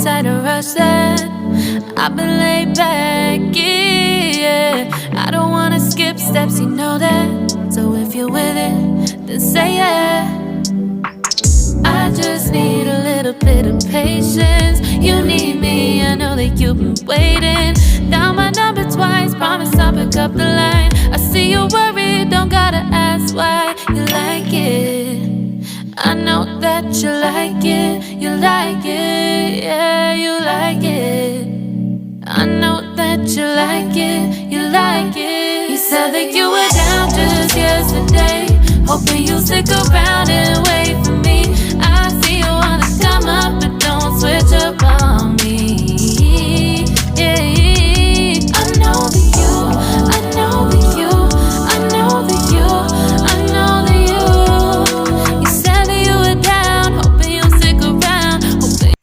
inside a rush that I've been laid back, yeah. I don't wanna skip steps, you know that. So if you're with it, then say yeah. I just need a little bit of patience. You need me, I know that you've been waiting. Down my number twice, promise I'll pick up the line. I see you worried, don't gotta ask why. You like it, I know that you like it. You like it, yeah, you like it. I know that you like it, you like it. You said that you were down just yesterday, hoping you'll stick around and wait for me. I see you wanna come up, but don't switch up on me. Yeah, I know that you, I know that you, I know that you, I know that you. You said that you were down, hoping you'll stick around, hoping.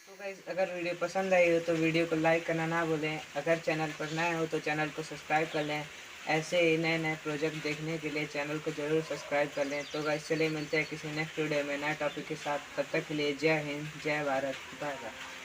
तो guys, अगर video पसंद आई हो तो video को like करना ना भूलें। अगर चैनल पर नए हो तो चैनल को सब्सक्राइब कर लें। ऐसे ही नए नए प्रोजेक्ट देखने के लिए चैनल को ज़रूर सब्सक्राइब कर लें। तो गाइस, चलिए मिलते हैं किसी नेक्स्ट वीडियो में नए टॉपिक के साथ। तब तक के लिए जय हिंद, जय भारत, बाय बाय।